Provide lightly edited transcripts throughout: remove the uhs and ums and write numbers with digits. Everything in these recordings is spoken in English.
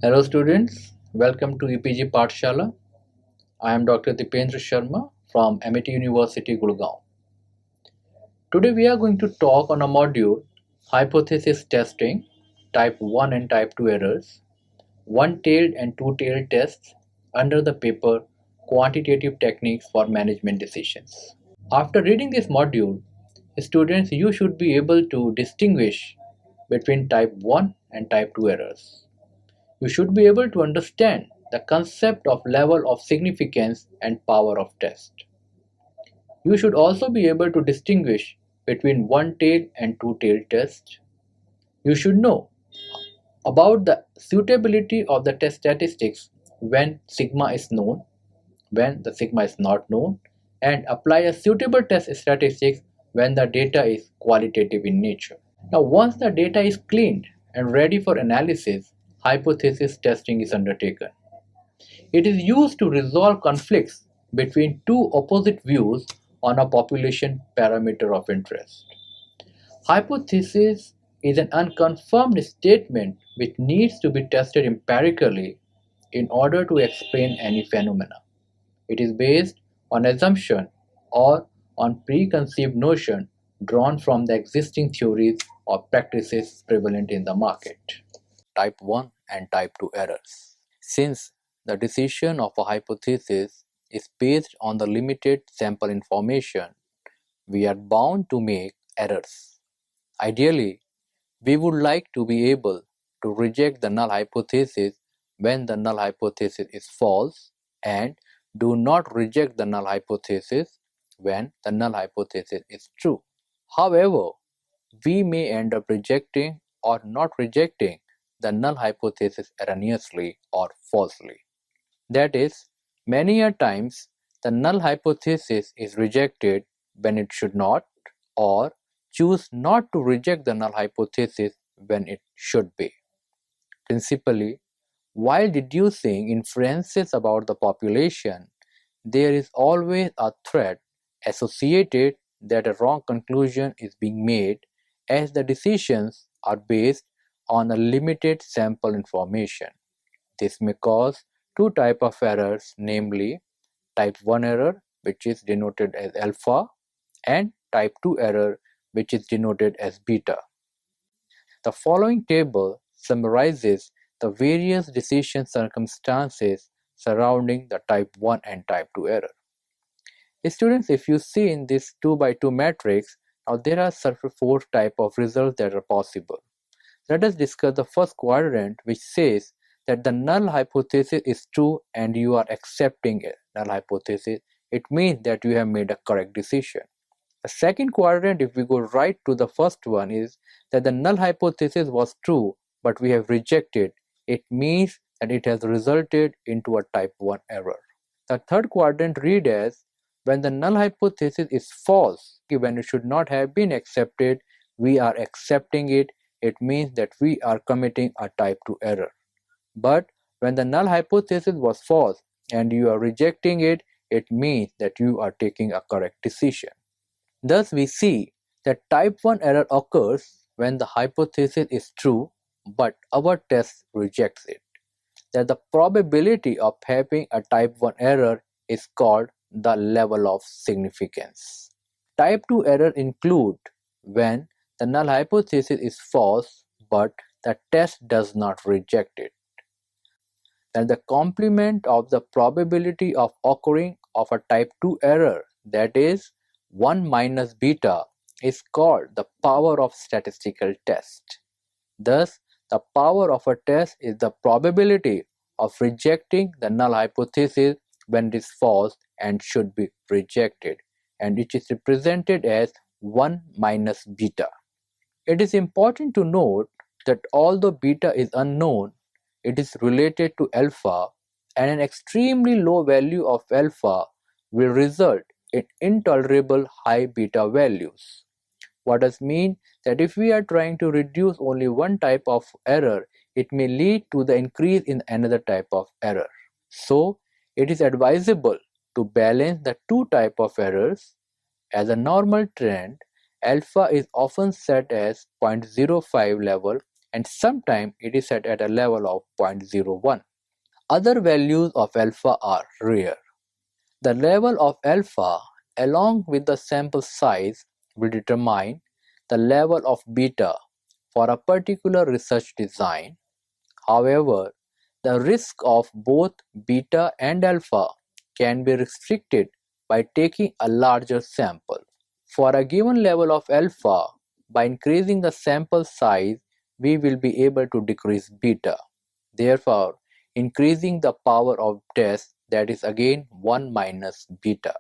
Hello students, welcome to EPG Pathshala. I am Dr. Dipendra Sharma from MIT University, Gurgaon. Today we are going to talk on a module Hypothesis Testing, Type 1 and Type 2 Errors, One-Tailed and Two-Tailed Tests under the paper Quantitative Techniques for Management Decisions. After reading this module, students, you should be able to distinguish between Type 1 and Type 2 errors. You should be able to understand the concept of level of significance and power of test. You should also be able to distinguish between one-tailed and two-tailed tests. You should know about the suitability of the test statistics when sigma is known, when the sigma is not known, and apply a suitable test statistics when the data is qualitative in nature. Now, once the data is cleaned and ready for analysis, hypothesis testing is undertaken. It is used to resolve conflicts between two opposite views on a population parameter of interest. Hypothesis is an unconfirmed statement which needs to be tested empirically in order to explain any phenomena. It is based on assumption or on preconceived notion drawn from the existing theories or practices prevalent in the market. Type 1 and Type 2 errors. Since the decision of a hypothesis is based on the limited sample information, we are bound to make errors. Ideally, we would like to be able to reject the null hypothesis when the null hypothesis is false and do not reject the null hypothesis when the null hypothesis is true. However, we may end up rejecting or not rejecting the null hypothesis erroneously or falsely. That is, many a times the null hypothesis is rejected when it should not, or choose not to reject the null hypothesis when it should be. Principally, while deducing inferences about the population, there is always a threat associated that a wrong conclusion is being made as the decisions are based on a limited sample information. This may cause two types of errors, namely type 1 error, which is denoted as alpha, and type 2 error, which is denoted as beta. The following table summarizes the various decision circumstances surrounding the type 1 and type 2 error. Students, if you see in this 2 by 2 matrix, now there are 4 types of results that are possible. Let us discuss the first quadrant, which says that the null hypothesis is true and you are accepting a null hypothesis. It means that you have made a correct decision. The second quadrant, if we go right to the first one, is that the null hypothesis was true but we have rejected. It means that it has resulted into a type 1 error. The third quadrant read as when the null hypothesis is false, when it should not have been accepted, we are accepting it. It means that we are committing a type 2 error. But when the null hypothesis was false and you are rejecting it, it means that you are taking a correct decision. Thus, we see that type 1 error occurs when the hypothesis is true but our test rejects it. That the probability of having a type 1 error is called the level of significance. Type 2 error include when the null hypothesis is false but the test does not reject it. Then the complement of the probability of occurring of a type 2 error, that is 1 minus beta, is called the power of statistical test. Thus, the power of a test is the probability of rejecting the null hypothesis when it is false and should be rejected, and it is represented as 1 minus beta. It is important to note that although beta is unknown, it is related to alpha, and an extremely low value of alpha will result in intolerable high beta values. What does mean that if we are trying to reduce only one type of error, it may lead to the increase in another type of error. So, it is advisable to balance the two types of errors. As a normal trend, alpha is often set as 0.05 level and sometimes it is set at a level of 0.01. Other values of alpha are rare. The level of alpha along with the sample size will determine the level of beta for a particular research design. However, the risk of both beta and alpha can be restricted by taking a larger sample. For a given level of alpha, by increasing the sample size, we will be able to decrease beta. Therefore, increasing the power of test, that is again 1 minus beta.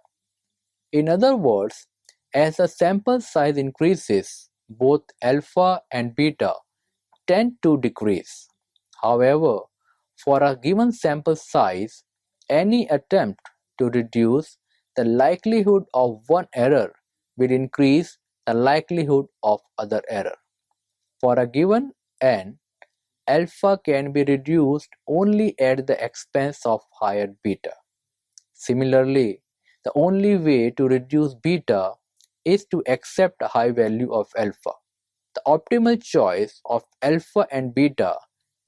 In other words, as the sample size increases, both alpha and beta tend to decrease. However, for a given sample size, any attempt to reduce the likelihood of one error will increase the likelihood of other error. For a given n, alpha can be reduced only at the expense of higher beta. Similarly, the only way to reduce beta is to accept a high value of alpha. The optimal choice of alpha and beta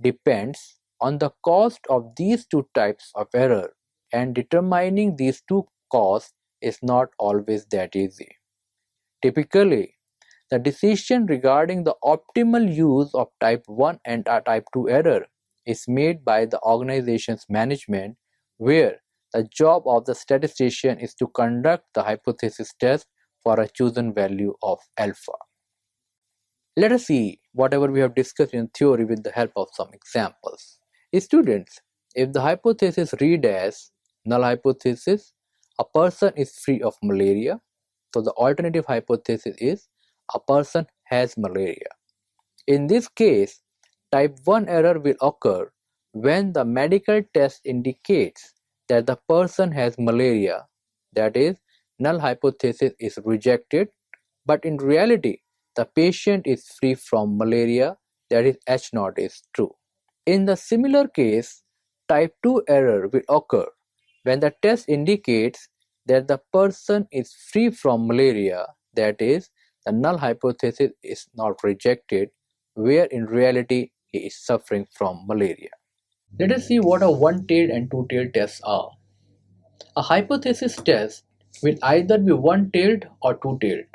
depends on the cost of these two types of error, and determining these two costs is not always that easy. Typically, the decision regarding the optimal use of type 1 and type 2 error is made by the organization's management, where the job of the statistician is to conduct the hypothesis test for a chosen value of alpha. Let us see whatever we have discussed in theory with the help of some examples. Students, if the hypothesis read as null hypothesis, a person is free of malaria, so the alternative hypothesis is a person has malaria. In this case, type 1 error will occur when the medical test indicates that the person has malaria, that is, null hypothesis is rejected, but in reality, the patient is free from malaria, that is, H0 is true. In the similar case, type 2 error will occur when the test indicates that the person is free from malaria, that is, the null hypothesis is not rejected, where in reality he is suffering from malaria. Let us see what a one-tailed and two-tailed tests are. A hypothesis test will either be one-tailed or two-tailed.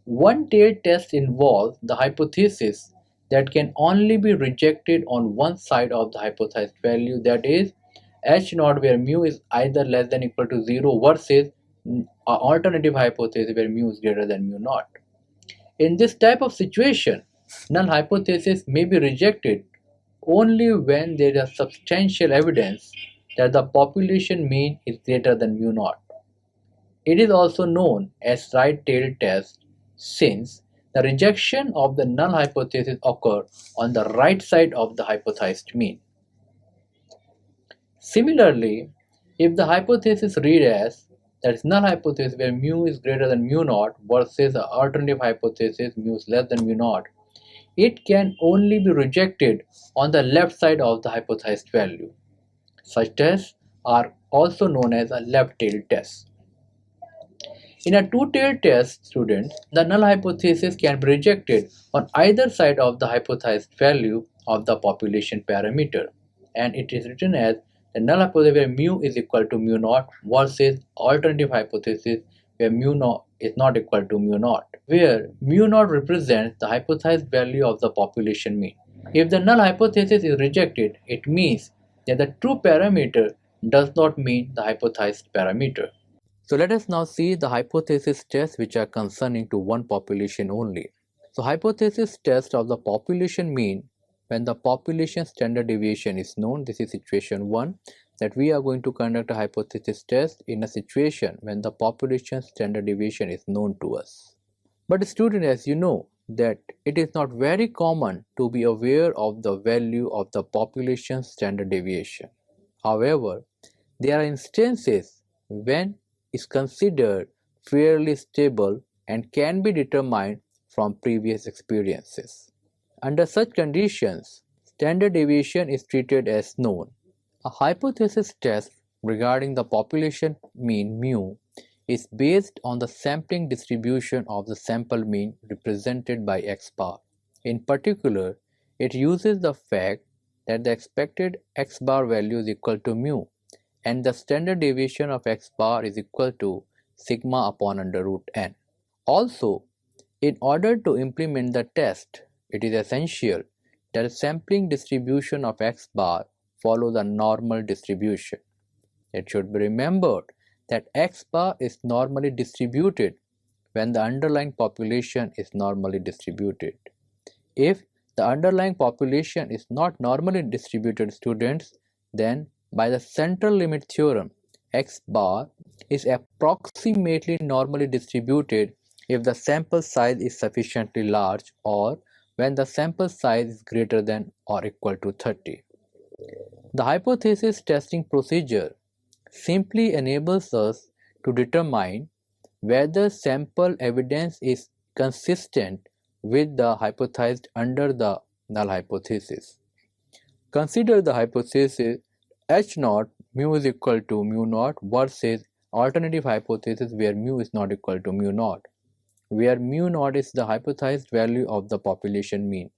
One-tailed test involves the hypothesis that can only be rejected on one side of the hypothesized value, that is, H0 where mu is either less than or equal to 0 versus an alternative hypothesis where mu is greater than mu naught. In this type of situation, null hypothesis may be rejected only when there is substantial evidence that the population mean is greater than mu naught. It is also known as right-tailed test since the rejection of the null hypothesis occurs on the right side of the hypothesized mean. Similarly, if the hypothesis read as that is null hypothesis where mu is greater than mu naught versus the alternative hypothesis mu is less than mu naught, it can only be rejected on the left side of the hypothesized value. Such tests are also known as a left-tailed test. In a two-tailed test, students, the null hypothesis can be rejected on either side of the hypothesized value of the population parameter, and it is written as the null hypothesis where mu is equal to mu naught versus alternative hypothesis where mu naught is not equal to mu naught, where mu naught represents the hypothesized value of the population mean. If the null hypothesis is rejected, it means that the true parameter does not meet the hypothesized parameter. So let us now see the hypothesis tests which are concerning to one population only. So hypothesis test of the population mean when the population standard deviation is known. This is situation 1, that we are going to conduct a hypothesis test in a situation when the population standard deviation is known to us. But student, as you know that it is not very common to be aware of the value of the population standard deviation. However, there are instances when is considered fairly stable and can be determined from previous experiences. Under such conditions, standard deviation is treated as known. A hypothesis test regarding the population mean mu is based on the sampling distribution of the sample mean represented by x bar. In particular, It uses the fact that the expected x bar value is equal to mu and the standard deviation of x bar is equal to sigma upon under root n. Also, in order to implement the test, it is essential that the sampling distribution of x bar follow the normal distribution. It should be remembered that x bar is normally distributed when the underlying population is normally distributed. If the underlying population is not normally distributed, students, then by the central limit theorem, x bar is approximately normally distributed if the sample size is sufficiently large or when the sample size is greater than or equal to 30. The hypothesis testing procedure simply enables us to determine whether sample evidence is consistent with the hypothesized under the null hypothesis. Consider the hypothesis H naught mu is equal to mu naught versus alternative hypothesis where mu is not equal to mu naught, where mu naught is the hypothesized value of the population mean.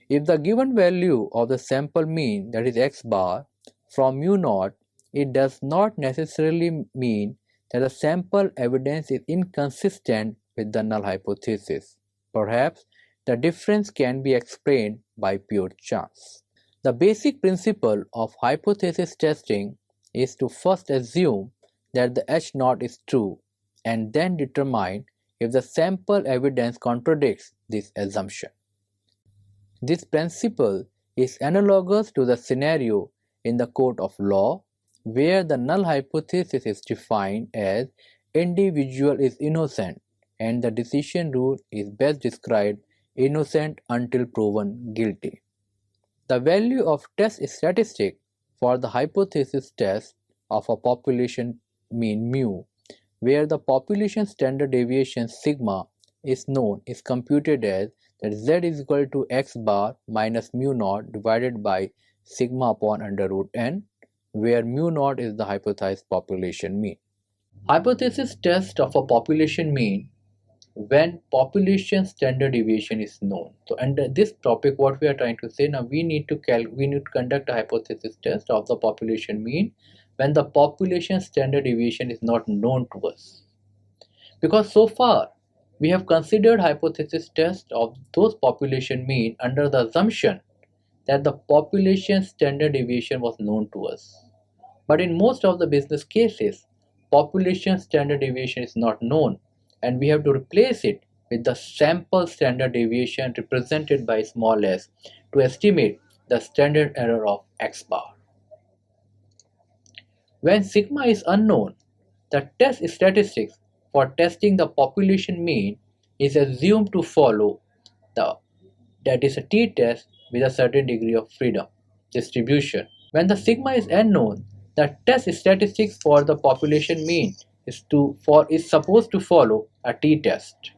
If the given value of the sample mean, that is x bar, from mu naught, it does not necessarily mean that the sample evidence is inconsistent with the null hypothesis. Perhaps the difference can be explained by pure chance. The basic principle of hypothesis testing is to first assume that the H naught is true and then determine if the sample evidence contradicts this assumption. This principle is analogous to the scenario in the court of law where the null hypothesis is defined as individual is innocent and the decision rule is best described innocent until proven guilty. The value of test statistic for the hypothesis test of a population mean mu, where the population standard deviation sigma is known, is computed as that z is equal to x bar minus mu naught divided by sigma upon under root n, where mu naught is the hypothesized population mean. Hypothesis test of a population mean when population standard deviation is known. So under this topic, what we are trying to say now, we need to conduct a hypothesis test of the population mean when the population standard deviation is not known to us. Because so far we have considered hypothesis test of those population mean under the assumption that the population standard deviation was known to us. But in most of the business cases, population standard deviation is not known and we have to replace it with the sample standard deviation represented by small s to estimate the standard error of x bar. When sigma is unknown, the test statistics for testing the population mean is assumed to follow that is a t-test with a certain degree of freedom distribution. When the sigma is unknown, the test statistics for the population mean is supposed to follow a t-test,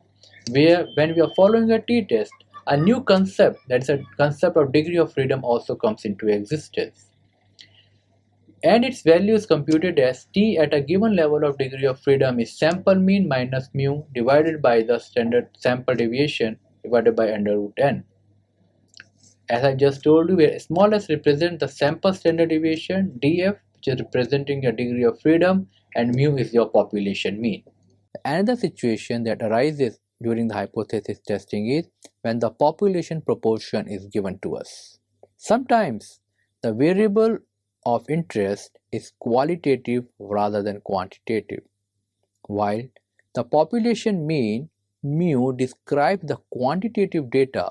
where when we are following a t-test, a new concept, that is a concept of degree of freedom, also comes into existence. And its value is computed as t at a given level of degree of freedom is sample mean minus mu divided by the standard sample deviation divided by under root n. As I just told you, where small s represents the sample standard deviation, df, which is representing your degree of freedom, and mu is your population mean. Another situation that arises during the hypothesis testing is when the population proportion is given to us. Sometimes the variable of interest is qualitative rather than quantitative. While the population mean mu describes the quantitative data,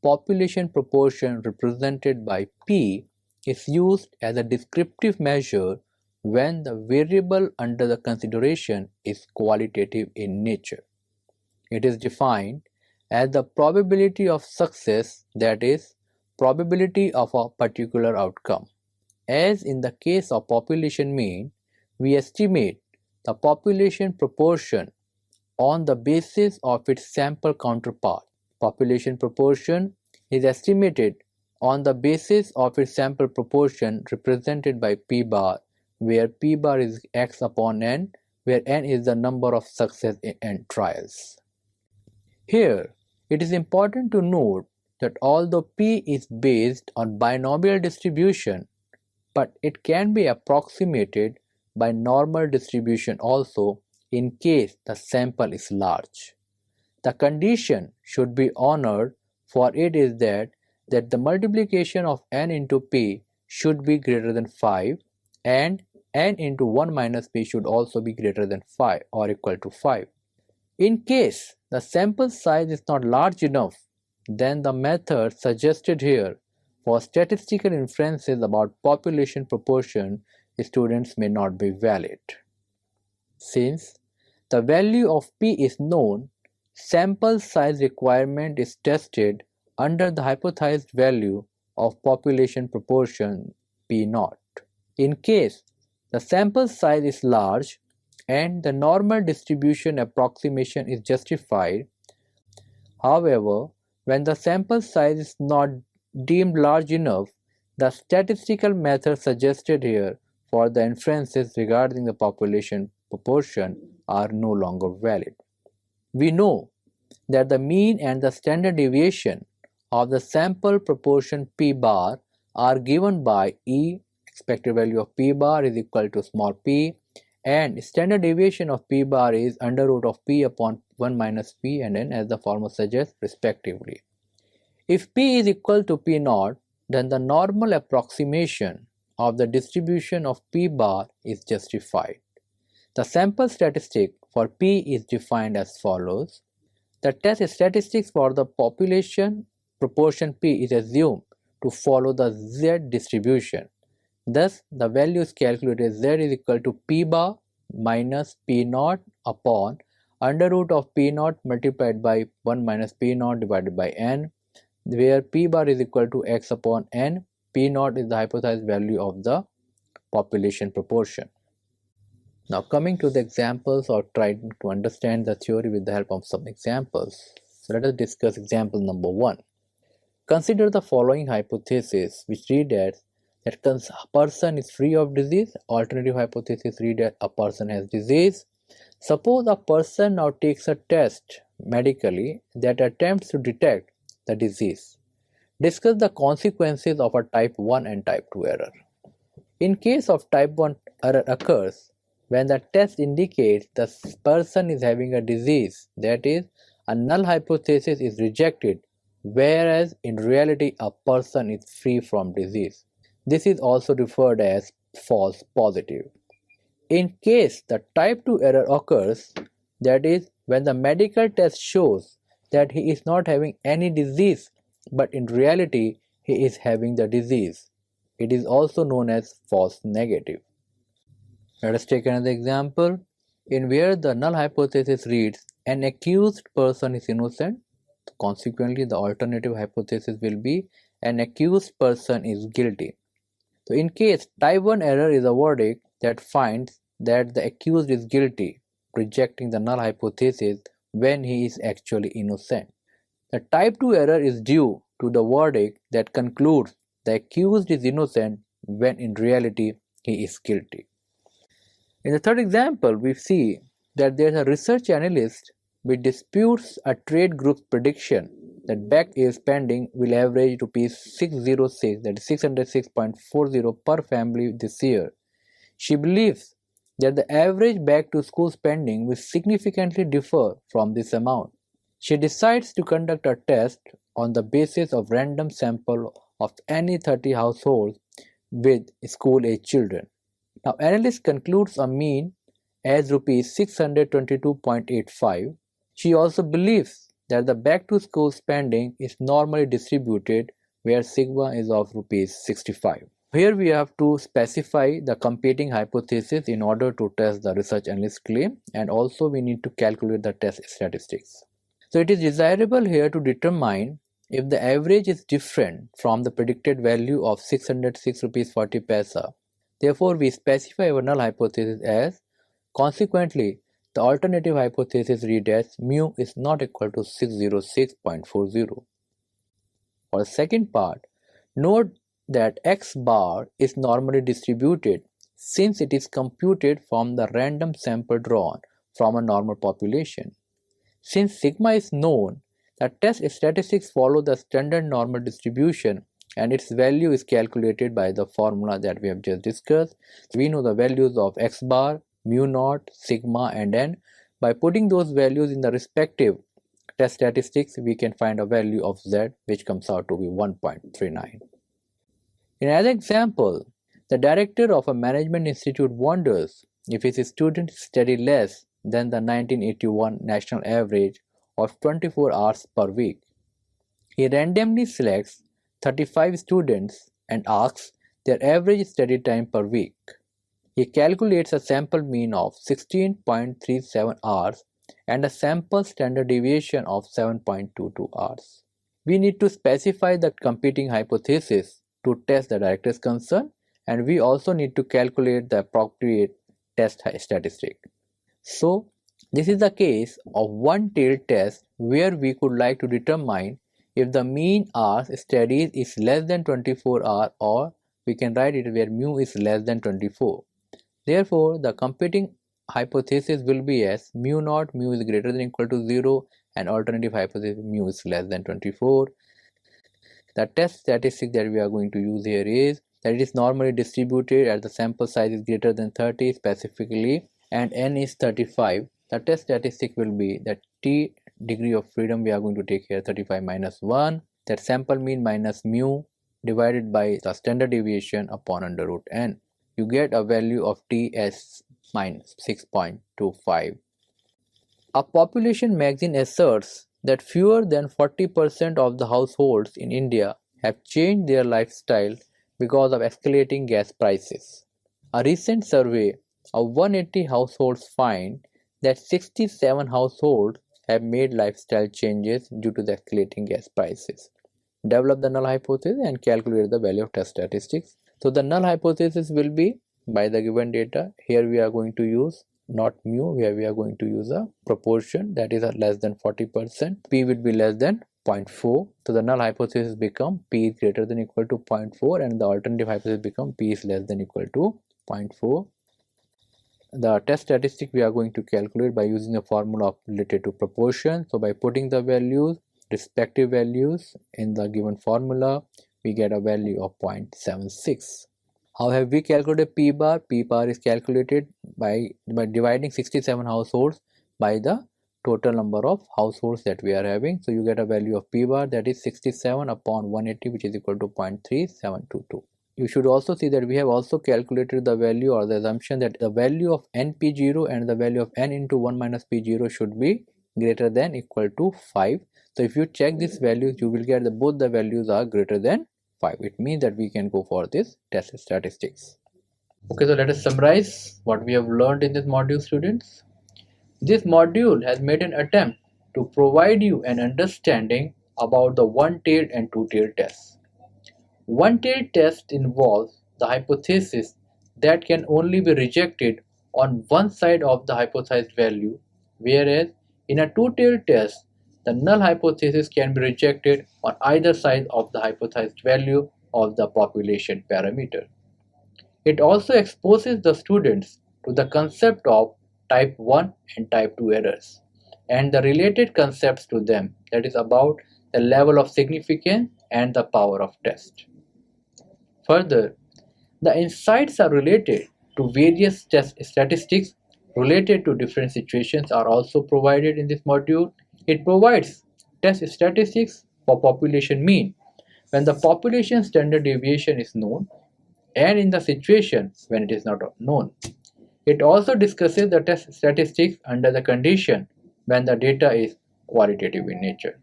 population proportion represented by P is used as a descriptive measure when the variable under the consideration is qualitative in nature. It is defined as the probability of success, that is, probability of a particular outcome. As in the case of population mean, we estimate the population proportion on the basis of its sample counterpart. Population proportion is estimated on the basis of its sample proportion represented by P bar, where P bar is x upon n, where n is the number of success in trials. Here, it is important to note that although P is based on binomial distribution, but it can be approximated by normal distribution also in case the sample is large. The condition should be honored for it is that the multiplication of n into p should be greater than 5 and n into 1 minus p should also be greater than 5 or equal to 5. In case the sample size is not large enough, then the method suggested here for statistical inferences about population proportion students may not be valid. Since the value of p is known, sample size requirement is tested under the hypothesized value of population proportion p0. In case the sample size is large and the normal distribution approximation is justified, however, when the sample size is not deemed large enough, the statistical method suggested here for the inferences regarding the population proportion are no longer valid. We know that the mean and the standard deviation of the sample proportion p bar are given by E, expected value of p bar is equal to small p, and standard deviation of p bar is under root of p upon 1 minus p and n as the formula suggests respectively. If p is equal to p0, then the normal approximation of the distribution of p bar is justified. The sample statistic for p is defined as follows. The test statistics for the population proportion p is assumed to follow the z distribution. Thus, the value is calculated z is equal to p bar minus p0 upon under root of p0 multiplied by 1 minus p0 divided by n, where p bar is equal to x upon n. P0 is the hypothesized value of the population proportion. Now coming to the examples or trying to understand the theory with the help of some examples. So let us discuss example number 1. Consider the following hypothesis which read as that a person is free of disease. Alternative hypothesis read that a person has disease. Suppose a person now takes a test medically that attempts to detect the disease. Discuss the consequences of a type 1 and type 2 error. In case of type 1 error occurs when the test indicates the person is having a disease, that is, a null hypothesis is rejected, whereas in reality a person is free from disease. This is also referred as false positive. In case the type 2 error occurs, that is, when the medical test shows that he is not having any disease, but in reality he is having the disease. It is also known as false negative. Let us take another example in where the null hypothesis reads an accused person is innocent. Consequently, the alternative hypothesis will be an accused person is guilty. So in case type 1 error is a verdict that finds that the accused is guilty, rejecting the null hypothesis when he is actually innocent. The type 2 error is due to the verdict that concludes the accused is innocent when in reality he is guilty. In the third example, we see that there is a research analyst which disputes a trade group's prediction that back year spending will average rupees 606, that is 606.40 per family this year. She believes that the average back to school spending will significantly differ from this amount. She decides to conduct a test on the basis of random sample of any 30 households with school-age children. Now, analyst concludes a mean as rupees 622.85. She also believes that the back-to-school spending is normally distributed where sigma is of rupees 65. Here we have to specify the competing hypothesis in order to test the research analyst claim, and also we need to calculate the test statistics. So it is desirable here to determine if the average is different from the predicted value of 606 rupees 40 paisa. Therefore, we specify our null hypothesis as, consequently, the alternative hypothesis read as mu is not equal to 606.40. For the second part, note that x bar is normally distributed since it is computed from the random sample drawn from a normal population. Since sigma is known, The test statistics follow the standard normal distribution and its value is calculated by the formula that we have just discussed. We know the values of x bar, mu naught, sigma and n. By putting those values in the respective test statistics, we can find a value of z which comes out to be 1.39. In another example, the director of a management institute wonders if his students study less than the 1981 national average of 24 hours per week. He randomly selects 35 students and asks their average study time per week. He calculates a sample mean of 16.37 hours and a sample standard deviation of 7.22 hours. We need to specify the competing hypothesis to test the director's concern, and we also need to calculate the appropriate test statistic. So, this is the case of one-tailed test where we could like to determine if the mean hours studied is less than 24 hours, or we can write it where mu is less than 24. Therefore, the competing hypothesis will be as mu naught mu is greater than or equal to 0 and alternative hypothesis mu is less than 24. The test statistic that we are going to use here is that it is normally distributed as the sample size is greater than 30 specifically and n is 35. The test statistic will be that t degree of freedom, we are going to take here 35 minus 1, that sample mean minus mu divided by the standard deviation upon under root n. You get a value of t as minus 6.25. A population magazine asserts that fewer than 40% of the households in India have changed their lifestyle because of escalating gas prices. A recent survey of 180 households find that 67 households have made lifestyle changes due to the escalating gas prices. Develop the null hypothesis and calculate the value of test statistics. So the null hypothesis will be by the given data. Here we are going to use not mu, where we are going to use a proportion that is less than 40%. P will be less than 0.4. So the null hypothesis become P is greater than or equal to 0.4 and the alternative hypothesis become P is less than or equal to 0.4. The test statistic we are going to calculate by using the formula related to proportion. So by putting the values, respective values in the given formula, we get a value of 0.76. How have we calculated P bar? P bar is calculated by dividing 67 households by the total number of households that we are having. So you get a value of P bar that is 67 upon 180, which is equal to 0.3722. You should also see that we have also calculated the value or the assumption that the value of np0 and the value of n into 1 minus p0 should be greater than or equal to 5. So if you check these values, you will get that both the values are greater than 5. It means that we can go for this test statistics. Okay, so let us summarize what we have learned in this module, students. This module has made an attempt to provide you an understanding about the one-tailed and two-tailed tests. One-tailed test involves the hypothesis that can only be rejected on one side of the hypothesized value, whereas in a two-tailed test, the null hypothesis can be rejected on either side of the hypothesized value of the population parameter. It also exposes the students to the concept of type 1 and type 2 errors and the related concepts to them, that is about the level of significance and the power of test. Further, the insights are related to various test statistics related to different situations are also provided in this module. It provides test statistics for population mean when the population standard deviation is known and in the situation when it is not known. It also discusses the test statistics under the condition when the data is qualitative in nature.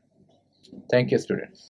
Thank you, students.